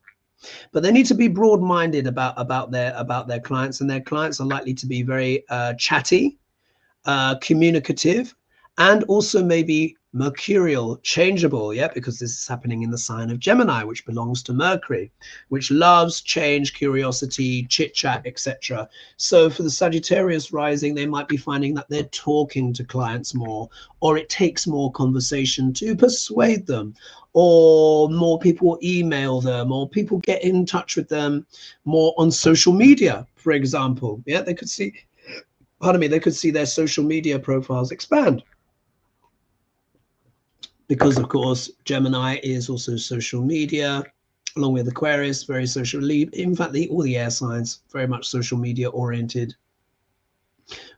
Speaker 1: But they need to be broad-minded about their clients, and their clients are likely to be very chatty, communicative, and also maybe mercurial, changeable, yeah, because this is happening in the sign of Gemini, which belongs to Mercury, which loves change, curiosity, chit chat, etc. So for the Sagittarius rising, they might be finding that they're talking to clients more, or it takes more conversation to persuade them, or more people email them, or people get in touch with them more on social media, for example. Yeah, they could see pardon me, they could see their social media profiles expand. Because, of course, Gemini is also social media, along with Aquarius, very social. In fact, all the air signs, very much social media oriented.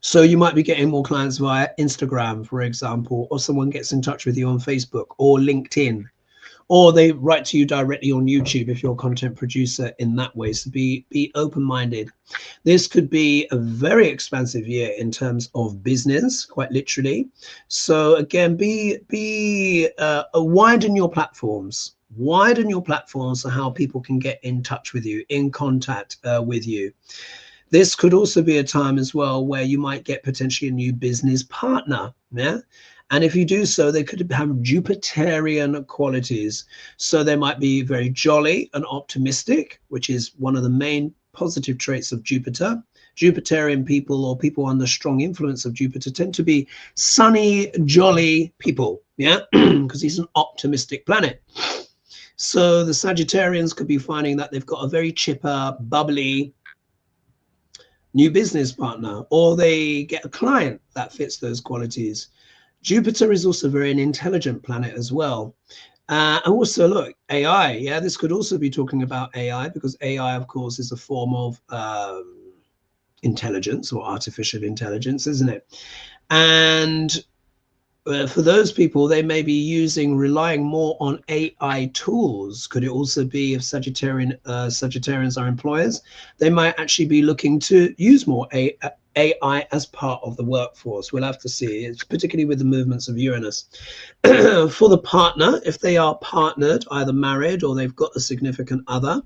Speaker 1: So you might be getting more clients via Instagram, for example, or someone gets in touch with you on Facebook or LinkedIn, or they write to you directly on YouTube if you're a content producer in that way. So be open-minded. This could be a very expansive year in terms of business, quite literally. So again, widen your platforms. Widen your platforms so how people can get in touch with you, in contact with you. This could also be a time as well where you might get potentially a new business partner. Yeah. And if you do so, they could have Jupiterian qualities. So they might be very jolly and optimistic, which is one of the main positive traits of Jupiter. Jupiterian people, or people under strong influence of Jupiter, tend to be sunny, jolly people. Yeah. Because he's an optimistic planet. So the Sagittarians could be finding that they've got a very chipper, bubbly new business partner, or they get a client that fits those qualities. Jupiter is also very an intelligent planet as well. And also, look, AI. Yeah, this could also be talking about AI, because AI, of course, is a form of intelligence or artificial intelligence, isn't it? And for those people, they may be relying more on AI tools. Could it also be if Sagittarians are employers, they might actually be looking to use more AI as part of the workforce. We'll have to see. It's particularly with the movements of Uranus. For the partner, if they are partnered, either married or they've got a significant other,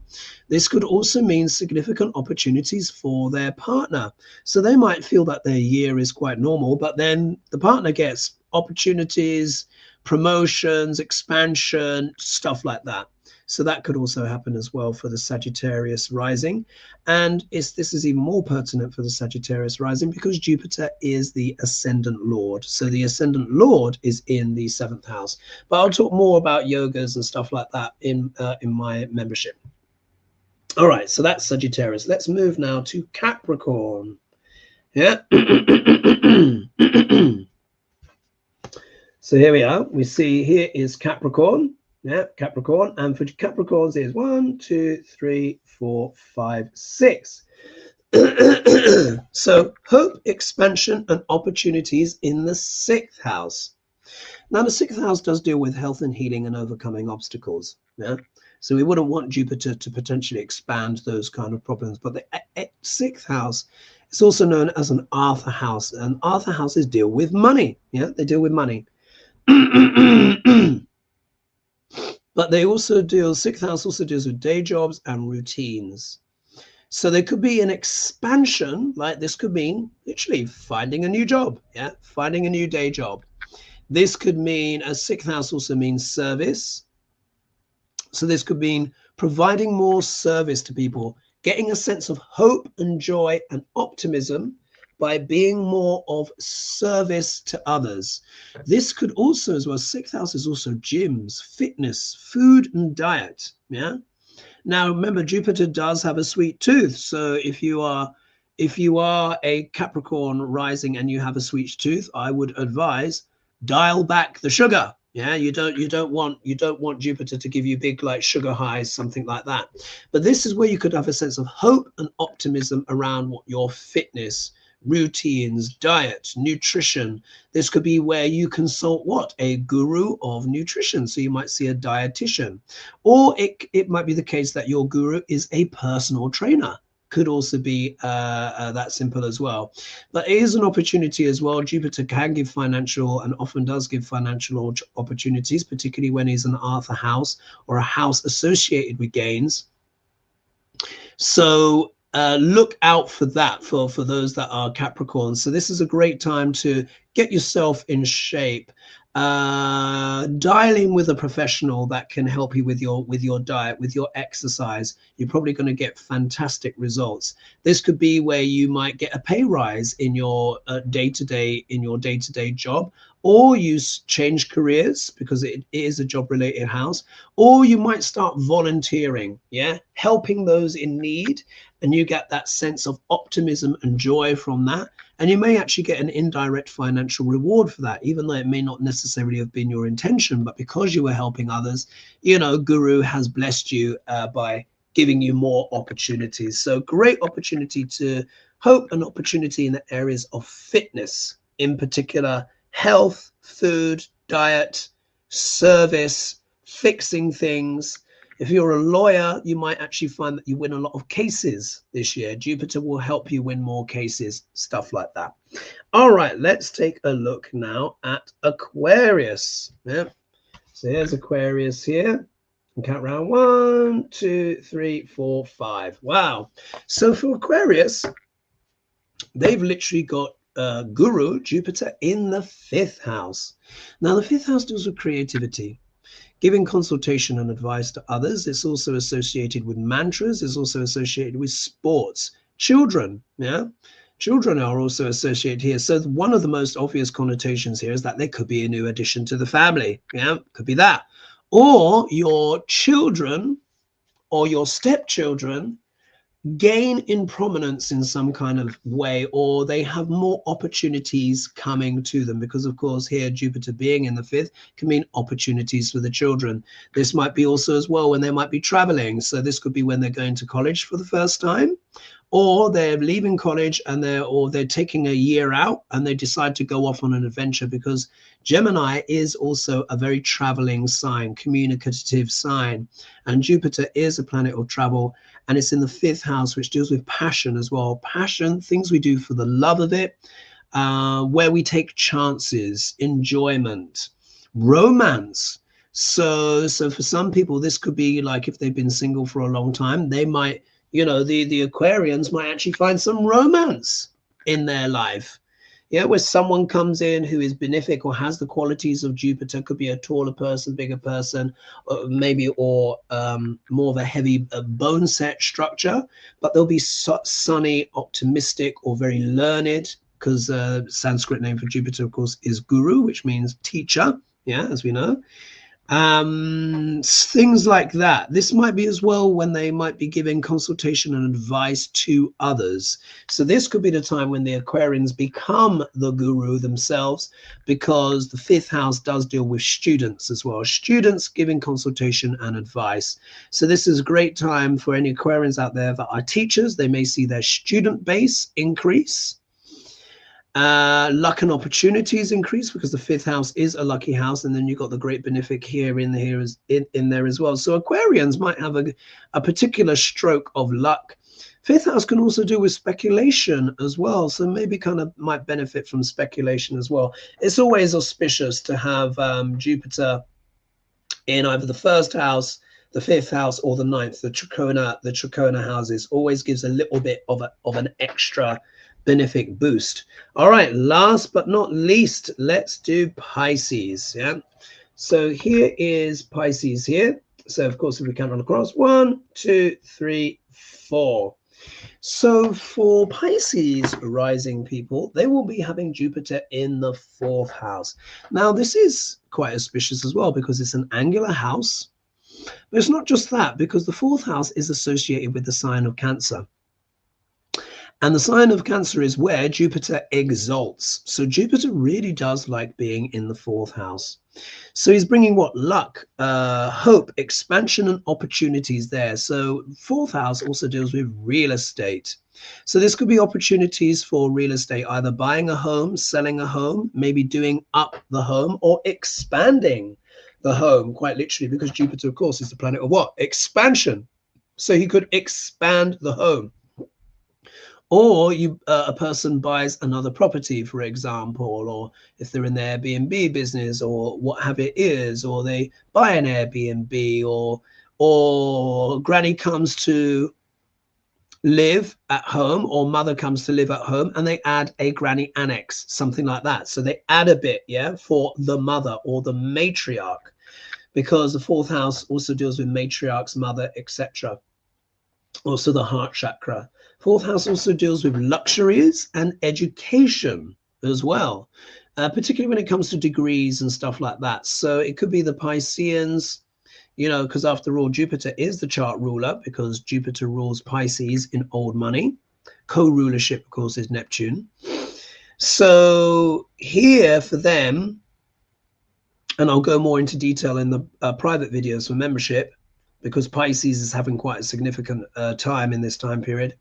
Speaker 1: this could also mean significant opportunities for their partner. So they might feel that their year is quite normal, but then the partner gets opportunities, promotions, expansion, stuff like that. So that could also happen as well for the Sagittarius Rising. And this is even more pertinent for the Sagittarius Rising because Jupiter is the Ascendant Lord. So the Ascendant Lord is in the 7th house. But I'll talk more about yogas and stuff like that in my membership. All right, so that's Sagittarius. Let's move now to Capricorn. Yeah. So here we are. We see here is Capricorn. Yeah, Capricorn. And for Capricorns is 1, 2, 3, 4, 5, 6. So hope, expansion, and opportunities in the 6th house. Now, the 6th house does deal with health and healing and overcoming obstacles. Yeah. So we wouldn't want Jupiter to potentially expand those kind of problems. But the 6th house is also known as an Arthur house. And Arthur houses deal with money. Yeah, they deal with money. But they also 6th house also deals with day jobs and routines. So there could be an expansion, like this could mean literally finding a new job, yeah, finding a new day job. This could mean, as 6th house also means service. So this could mean providing more service to people, getting a sense of hope and joy and optimism by being more of service to others. This could also, as well, 6th house is also gyms, fitness, food and diet. Yeah. Now, remember, Jupiter does have a sweet tooth. So if you are a Capricorn rising and you have a sweet tooth, I would advise dial back the sugar. Yeah, you don't want Jupiter to give you big like sugar highs, something like that. But this is where you could have a sense of hope and optimism around what your fitness, routines, diet, nutrition. This could be where you consult a guru of nutrition. So you might see a dietitian, or it might be the case that your guru is a personal trainer. Could also be that simple as well. But it is an opportunity as well. Jupiter can give financial and often does give financial opportunities, particularly when he's an Arthur house or a house associated with gains. So look out for that for those that are Capricorns. So this is a great time to get yourself in shape. Dial in with a professional that can help you with your diet, with your exercise. You're probably going to get fantastic results. This could be where you might get a pay rise in your day-to-day job, or you change careers because it is a job-related house, or you might start volunteering, yeah, helping those in need, and you get that sense of optimism and joy from that. And you may actually get an indirect financial reward for that, even though it may not necessarily have been your intention. But because you were helping others, you know, Guru has blessed you by giving you more opportunities. So great opportunity to hope, an opportunity in the areas of fitness, in particular, health, food, diet, service, fixing things. If you're a lawyer, you might actually find that you win a lot of cases this year. Jupiter will help you win more cases, stuff like that. All right, let's take a look now at Aquarius. Yeah. So here's Aquarius here. And count round 1, 2, 3, 4, 5. Wow. So for Aquarius, they've literally got Guru, Jupiter, in the 5th house. Now, the 5th house deals with creativity, giving consultation and advice to others. It's also associated with mantras. It's also associated with sports. Children, yeah? Children are also associated here. So one of the most obvious connotations here is that they could be a new addition to the family. Yeah, could be that. Or your children or your stepchildren gain in prominence in some kind of way, or they have more opportunities coming to them, because of course here Jupiter being in the 5th can mean opportunities for the children. This might be also as well when they might be traveling. So this could be when they're going to college for the first time, or they're leaving college and they're taking a year out and they decide to go off on an adventure, because Gemini is also a very traveling sign, communicative sign, and Jupiter is a planet of travel, and it's in the 5th house, which deals with passion as well. Passion, things we do for the love of it, where we take chances, enjoyment, romance. So for some people, this could be like if they've been single for a long time, they might, you know, the Aquarians might actually find some romance in their life. Yeah, where someone comes in who is benefic or has the qualities of Jupiter, could be a taller person, bigger person, or more of a heavy bone set structure, but they'll be sunny, optimistic, or very learned, because Sanskrit name for Jupiter, of course, is Guru, which means teacher, yeah, as we know. Things like that. This might be as well when they might be giving consultation and advice to others. So this could be the time when the Aquarians become the guru themselves, because the 5th house does deal with students as well. Students giving consultation and advice. So this is a great time for any Aquarians out there that are teachers. They may see their student base increase. Luck and opportunities increase, because the 5th house is a lucky house, and then you've got the great benefic here in there as well. So Aquarians might have a particular stroke of luck. 5th house can also do with speculation as well, so maybe kind of might benefit from speculation as well. It's always auspicious to have Jupiter in either the 1st house, the 5th house, or the 9th. The Trikona houses always gives a little bit of an extra benefic boost. All right, last but not least, let's do Pisces. Yeah, so here is Pisces here. So of course, if we count on across, 1, 2, 3, 4. So for Pisces rising people, they will be having Jupiter in the 4th house. Now this is quite auspicious as well, because it's an angular house, but it's not just that, because the 4th house is associated with the sign of Cancer. And the sign of Cancer is where Jupiter exalts. So Jupiter really does like being in the 4th house. So he's bringing what? Luck, hope, expansion, and opportunities there. So 4th house also deals with real estate. So this could be opportunities for real estate, either buying a home, selling a home, maybe doing up the home, or expanding the home, quite literally, because Jupiter, of course, is the planet of what? Expansion. So he could expand the home. Or a person buys another property, for example, or if they're in the Airbnb business or what have it is, or they buy an Airbnb, or granny comes to live at home, or mother comes to live at home, and they add a granny annex, something like that. So they add a bit, yeah, for the mother or the matriarch, because the 4th house also deals with matriarchs, mother, etc. Also the heart chakra. 4th house also deals with luxuries and education as well, particularly when it comes to degrees and stuff like that. So it could be the Pisceans, you know, because after all, Jupiter is the chart ruler, because Jupiter rules Pisces in old money. Co-rulership, of course, is Neptune. So here for them, and I'll go more into detail in the private videos for membership, because Pisces is having quite a significant time in this time period.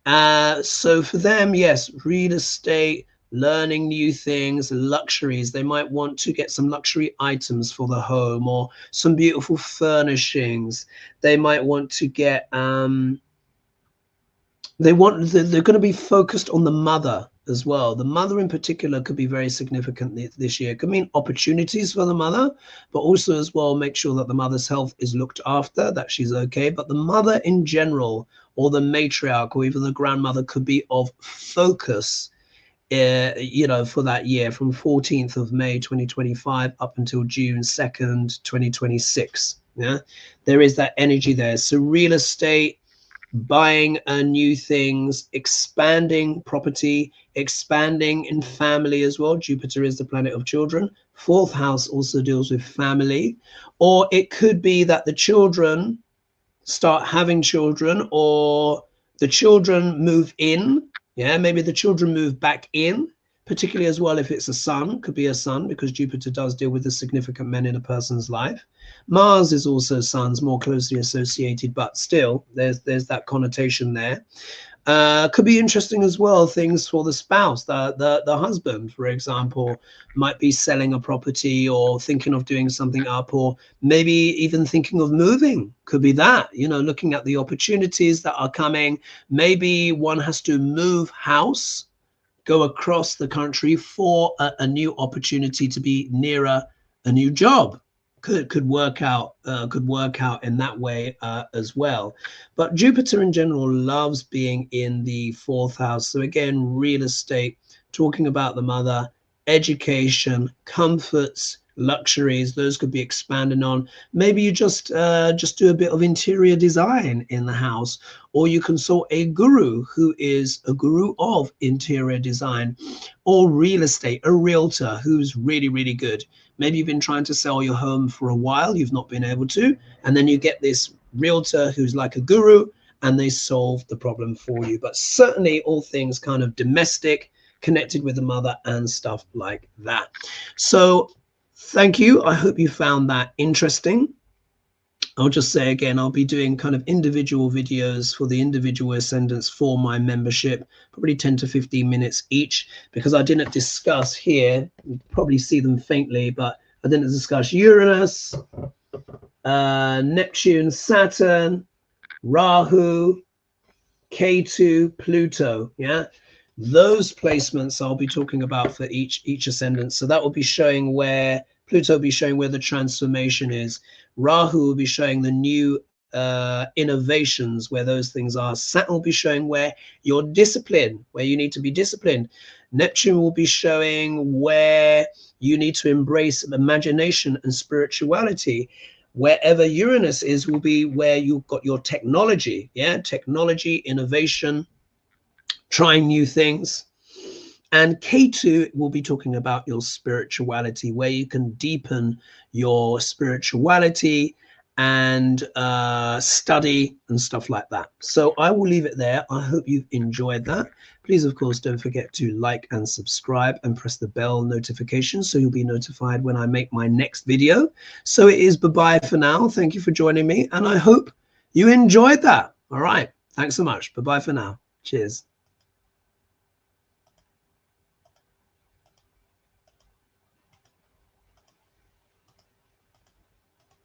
Speaker 1: So for them, yes, real estate, learning new things, luxuries. They might want to get some luxury items for the home or some beautiful furnishings. They might want to get they're going to be focused on the mother as well. The mother in particular could be very significant this year. It could mean opportunities for the mother, but also as well make sure that the mother's health is looked after, that she's okay. But the mother in general, or the matriarch, or even the grandmother, could be of focus, you know, for that year from 14th of May 2025 up until June 2nd 2026. Yeah, there is that energy there. So real estate, buying new things, expanding property, expanding in family as well. Jupiter is the planet of children. Fourth house also deals with family. Or it could be that the children start having children, or the children move in. Yeah, maybe the children move back in, particularly as well if it's a son. Could be a son, because Jupiter does deal with the significant men in a person's life. Mars is also sons, more closely associated, but still there's that connotation there. Could be interesting as well, things for the spouse, the husband, for example, might be selling a property or thinking of doing something up, or maybe even thinking of moving. Could be that, you know, looking at the opportunities that are coming. Maybe one has to move house, go across the country for a new opportunity to be nearer a new job. Could work out in that way as well. But Jupiter in general loves being in the fourth house. So again, real estate, talking about the mother, education, comforts, luxuries, those could be expanded on. Maybe you just do a bit of interior design in the house, or you consult a guru who is a guru of interior design, or real estate, a realtor who's really, really good. Maybe you've been trying to sell your home for a while, you've not been able to, and then you get this realtor who's like a guru, and they solve the problem for you. But certainly all things kind of domestic, connected with the mother and stuff like that. So thank you. I hope you found that interesting. I'll just say again, I'll be doing kind of individual videos for the individual ascendants for my membership, probably 10 to 15 minutes each, because I didn't discuss here, you probably see them faintly, but I didn't discuss Uranus, Neptune, Saturn, Rahu, Ketu, Pluto. Yeah, those placements I'll be talking about for each ascendant. So that will be showing where Pluto will be showing where the transformation is. Rahu will be showing the new innovations, where those things are. Saturn will be showing where you're disciplined, where you need to be disciplined. Neptune will be showing where you need to embrace imagination and spirituality. Wherever Uranus is will be where you've got your technology, yeah, technology, innovation, trying new things. And K2 will be talking about your spirituality, where you can deepen your spirituality and study and stuff like that. So I will leave it there. I hope you've enjoyed that. Please, of course, don't forget to like and subscribe and press the bell notification so you'll be notified when I make my next video. So it is bye-bye for now. Thank you for joining me, and I hope you enjoyed that. All right. Thanks so much. Bye-bye for now. Cheers.